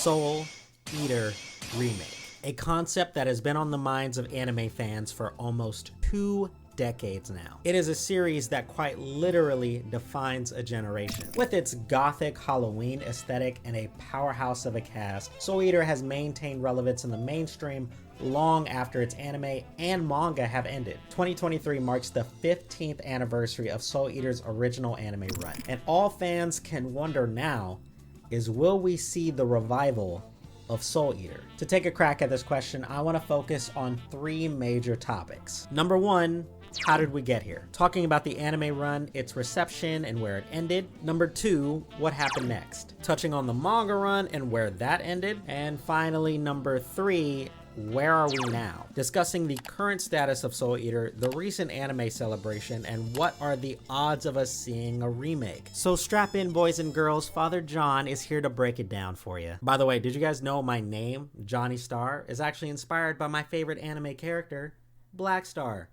Soul Eater remake, a concept that has been on the minds of anime fans for almost 2 decades now. It is a series that quite literally defines a generation. With its gothic Halloween aesthetic and a powerhouse of a cast, Soul Eater has maintained relevance in the mainstream long after its anime and manga have ended. 2023 marks the 15th anniversary of Soul Eater's original anime run, and all fans can wonder now is, will we see the revival of Soul Eater? To take a crack at this question, I want to focus on 3 major topics. Number 1, how did we get here? Talking about the anime run, its reception, and where it ended. Number 2, what happened next? Touching on the manga run and where that ended. And finally, number 3, where are we now? Discussing the current status of Soul Eater, the recent anime celebration, and what are the odds of us seeing a remake. So strap in, boys and girls, Father John is here to break it down for you. By the way, did you guys know my name, johnnystar, is actually inspired by my favorite anime character, Black Star?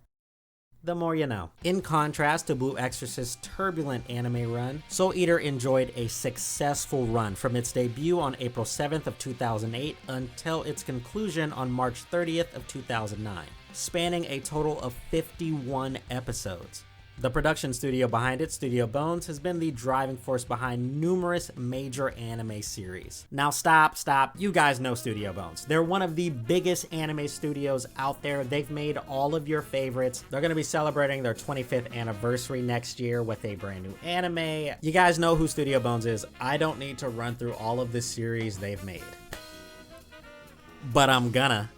The more you know. In contrast to Blue Exorcist's turbulent anime run, Soul Eater enjoyed a successful run from its debut on April 7th of 2008 until its conclusion on March 30th of 2009, spanning a total of 51 episodes. The production studio behind it, Studio Bones, has been the driving force behind numerous major anime series. Now stop. You guys know Studio Bones. They're one of the biggest anime studios out there. They've made all of your favorites. They're going to be celebrating their 25th anniversary next year with a brand new anime. You guys know who Studio Bones is. I don't need to run through all of the series they've made. But I'm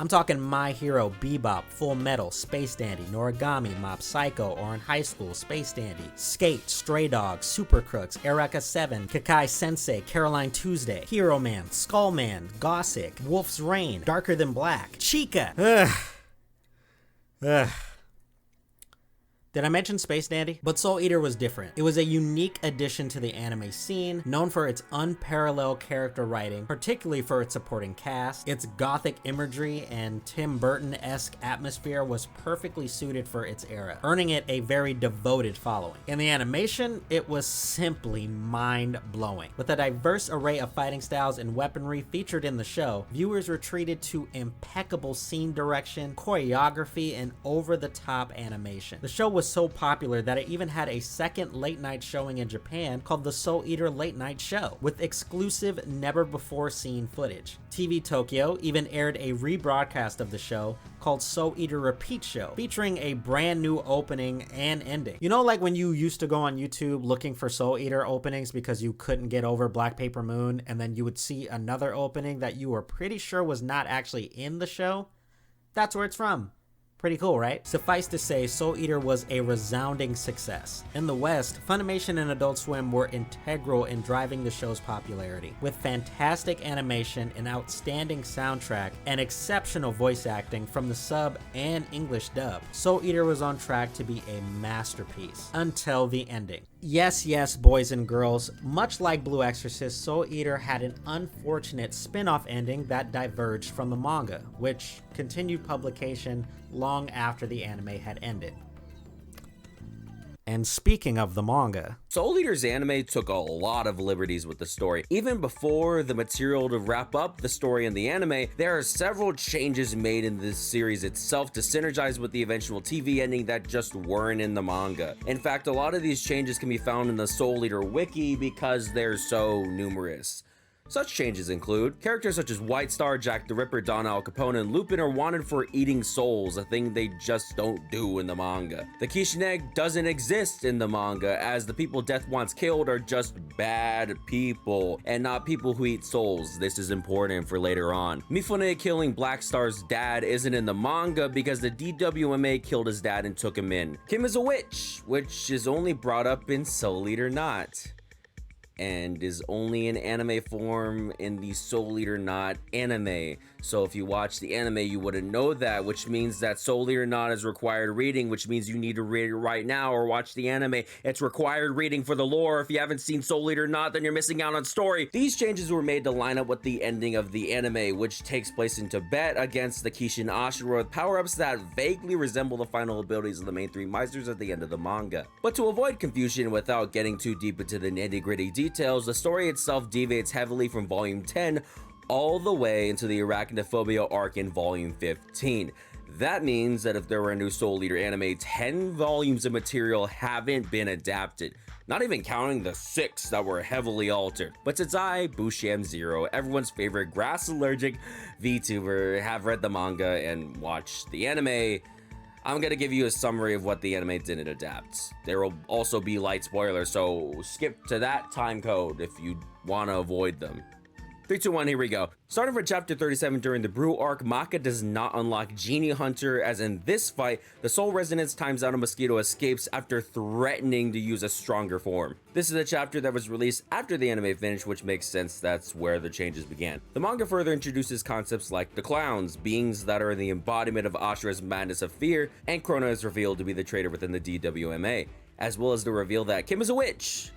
talking My Hero, Bebop, Full Metal, Space Dandy, Noragami, Mob Psycho, Oran High School, Space Dandy, Skate, Stray Dogs, Super Crooks, Eureka 7, Kakai Sensei, Caroline Tuesday, Hero Man, Skullman, Gossick, Wolf's Rain, Darker Than Black, Chica. Did I mention Space Dandy? But Soul Eater was different. It was a unique addition to the anime scene, known for its unparalleled character writing, particularly for its supporting cast. Its gothic imagery and Tim Burton-esque atmosphere was perfectly suited for its era, earning it a very devoted following. In the animation, it was simply mind-blowing. With a diverse array of fighting styles and weaponry featured in the show, viewers were treated to impeccable scene direction, choreography, and over-the-top animation. The show was so popular that it even had a second late night showing in Japan called the Soul Eater Late Night Show, with exclusive never before seen footage. TV Tokyo even aired a rebroadcast of the show called Soul Eater Repeat Show, featuring a brand new opening and ending. You know, like when you used to go on YouTube looking for Soul Eater openings because you couldn't get over Black Paper Moon, and then you would see another opening that you were pretty sure was not actually in the show? That's where it's from. Pretty cool, right? Suffice to say, Soul Eater was a resounding success. In the West, Funimation and Adult Swim were integral in driving the show's popularity. With fantastic animation, an outstanding soundtrack, and exceptional voice acting from the sub and English dub, Soul Eater was on track to be a masterpiece until the ending. Yes, boys and girls, much like Blue Exorcist, Soul Eater had an unfortunate spin-off ending that diverged from the manga, which continued publication long after the anime had ended. And speaking of the manga, Soul Eater's anime took a lot of liberties with the story. Even before the material to wrap up the story in the anime, there are several changes made in this series itself to synergize with the eventual TV ending that just weren't in the manga. In fact, a lot of these changes can be found in the Soul Eater wiki because they're so numerous. Such changes include characters such as White Star, Jack the Ripper, Don Al Capone, and Lupin are wanted for eating souls, a thing they just don't do in the manga. The Kishin egg doesn't exist in the manga, as the people Death wants killed are just bad people, and not people who eat souls. This is important for later on. Mifune killing Black Star's dad isn't in the manga because the DWMA killed his dad and took him in. Kim is a witch, which is only brought up in Soul Eater Not, and is only in anime form in the Soul Eater Not anime. So if you watch the anime, you wouldn't know that, which means that Soul Eater Not is required reading, which means you need to read it right now or watch the anime. It's required reading for the lore. If you haven't seen Soul Eater Not, then you're missing out on story. These changes were made to line up with the ending of the anime, which takes place in Tibet against the Kishin Ashura, with power-ups that vaguely resemble the final abilities of the main 3 Meisters at the end of the manga. But to avoid confusion without getting too deep into the nitty-gritty details, the story itself deviates heavily from Volume 10, all the way into the Arachnophobia arc in volume 15. That means that if there were a new Soul Eater anime, 10 volumes of material haven't been adapted, not even counting the 6 that were heavily altered. But since I, Busham Zero, everyone's favorite grass allergic VTuber, have read the manga and watched the anime, I'm gonna give you a summary of what the anime didn't adapt. There will also be light spoilers, so skip to that time code if you want to avoid them. 3, 2, 1, here we go. Starting from chapter 37, during the Brew arc, Maka does not unlock Genie Hunter, as in this fight, the Soul Resonance times out a mosquito escapes after threatening to use a stronger form. This is a chapter that was released after the anime finished, which makes sense, that's where the changes began. The manga further introduces concepts like the clowns, beings that are the embodiment of Ashura's madness of fear, and Krona is revealed to be the traitor within the DWMA, as well as the reveal that Kim is a witch,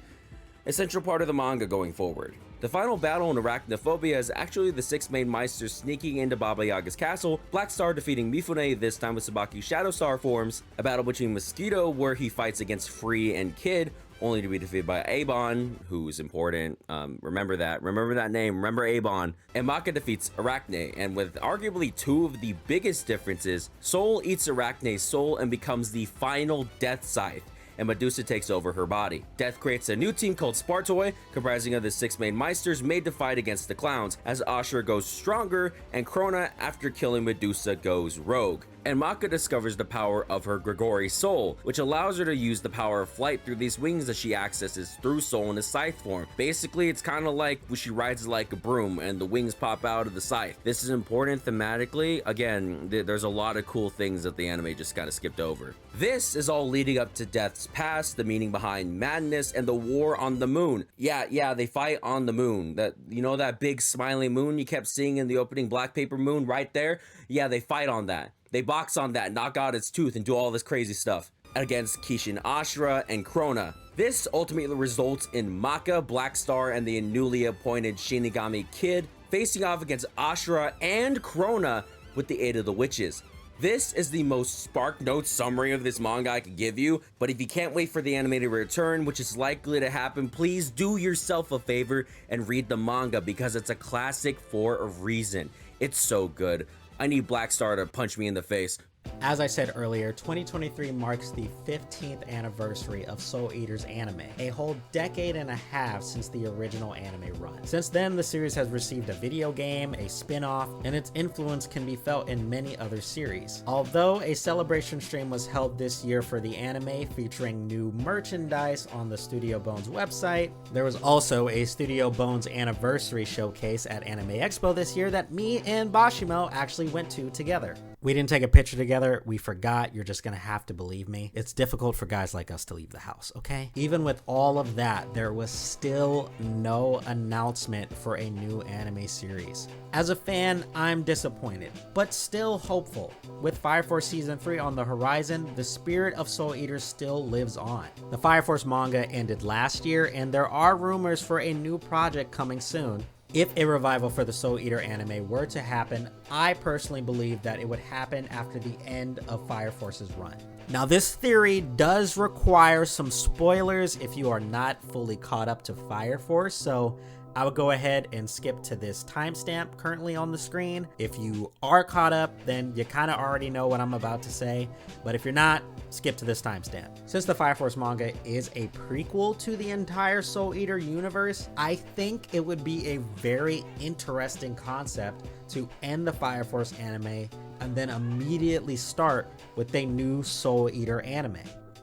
a central part of the manga going forward. The final battle in Arachnophobia is actually the 6 main Meisters sneaking into Baba Yaga's castle, Black Star defeating Mifune, this time with Sabaku's Shadow Star forms, a battle between Mosquito where he fights against Free and Kid, only to be defeated by Abon, who's important, remember that name, remember Abon, and Maka defeats Arachne, and with arguably 2 of the biggest differences, Soul eats Arachne's soul and becomes the final Death Scythe, and Medusa takes over her body. Death creates a new team called Spartoi, comprising of the 6 main Meisters made to fight against the clowns, as Ashura goes stronger, and Krona, after killing Medusa, goes rogue. And Maka discovers the power of her Grigori soul, which allows her to use the power of flight through these wings that she accesses through soul in a scythe form. Basically, it's kind of like when she rides like a broom and the wings pop out of the scythe. This is important thematically. Again, there's a lot of cool things that the anime just kind of skipped over. This is all leading up to Death's past, the meaning behind madness, and the war on the moon. Yeah, they fight on the moon. That, you know, that big smiling moon you kept seeing in the opening Black Paper Moon right there? Yeah, they fight on that. They box on that, knock out its tooth, and do all this crazy stuff against Kishin Ashura and Krona. This ultimately results in Maka, Black Star, and the newly appointed Shinigami Kid facing off against Ashura and Krona with the aid of the witches. This is the most Spark Notes summary of this manga I could give you, but if you can't wait for the anime to return, which is likely to happen, please do yourself a favor and read the manga, because it's a classic for a reason. It's so good. I need Black Star to punch me in the face. As I said earlier, 2023 marks the 15th anniversary of Soul Eater's anime, a whole decade and a half since the original anime run. Since then, the series has received a video game, a spin-off, and its influence can be felt in many other series. Although a celebration stream was held this year for the anime featuring new merchandise on the Studio Bones website, there was also a Studio Bones anniversary showcase at Anime Expo this year that me and Bashimo actually went to together. We didn't take a picture together, we forgot, you're just gonna have to believe me. It's difficult for guys like us to leave the house, okay? Even with all of that, there was still no announcement for a new anime series. As a fan, I'm disappointed, but still hopeful. With Fire Force Season 3 on the horizon, the spirit of Soul Eater still lives on. The Fire Force manga ended last year, and there are rumors for a new project coming soon. If a revival for the Soul Eater anime were to happen, I personally believe that it would happen after the end of Fire Force's run. Now, this theory does require some spoilers if you are not fully caught up to Fire Force, so I would go ahead and skip to this timestamp currently on the screen. If you are caught up, then you kind of already know what I'm about to say, but if you're not, skip to this timestamp. Since the Fire Force manga is a prequel to the entire Soul Eater universe, I think it would be a very interesting concept to end the Fire Force anime and then immediately start with a new Soul Eater anime.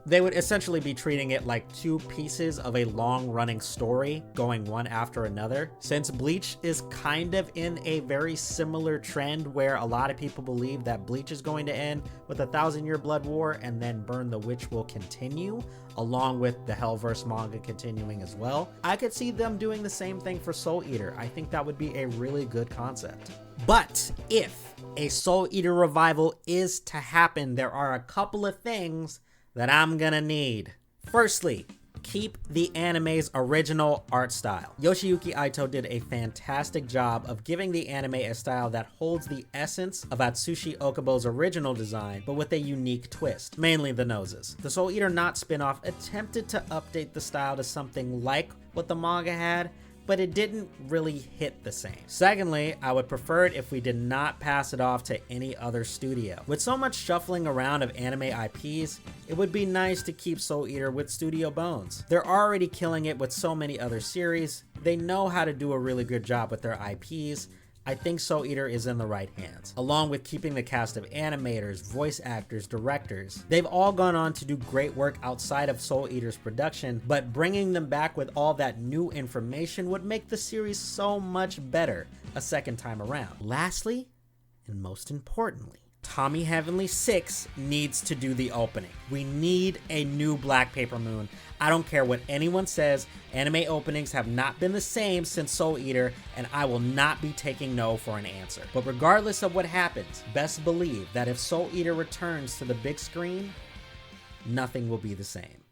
They would essentially be treating it like 2 pieces of a long-running story going one after another. Since Bleach is kind of in a very similar trend where a lot of people believe that Bleach is going to end with a 1,000-year blood war and then Burn the Witch will continue, along with the Hellverse manga continuing as well. I could see them doing the same thing for Soul Eater. I think that would be a really good concept. But if a Soul Eater revival is to happen, there are a couple of things that I'm gonna need. Firstly, keep the anime's original art style. Yoshiyuki Ito did a fantastic job of giving the anime a style that holds the essence of Atsushi Ohkubo's original design, but with a unique twist, mainly the noses. The Soul Eater Not spin-off attempted to update the style to something like what the manga had, but it didn't really hit the same. Secondly, I would prefer it if we did not pass it off to any other studio. With so much shuffling around of anime IPs, it would be nice to keep Soul Eater with Studio Bones. They're already killing it with so many other series. They know how to do a really good job with their IPs. I think Soul Eater is in the right hands, along with keeping the cast of animators, voice actors, directors. They've all gone on to do great work outside of Soul Eater's production, but bringing them back with all that new information would make the series so much better a second time around. Lastly, and most importantly, Tommy Heavenly 6 needs to do the opening. We need a new Black Paper Moon. I don't care what anyone says, anime openings have not been the same since Soul Eater, and I will not be taking no for an answer. But regardless of what happens, best believe that if Soul Eater returns to the big screen, nothing will be the same.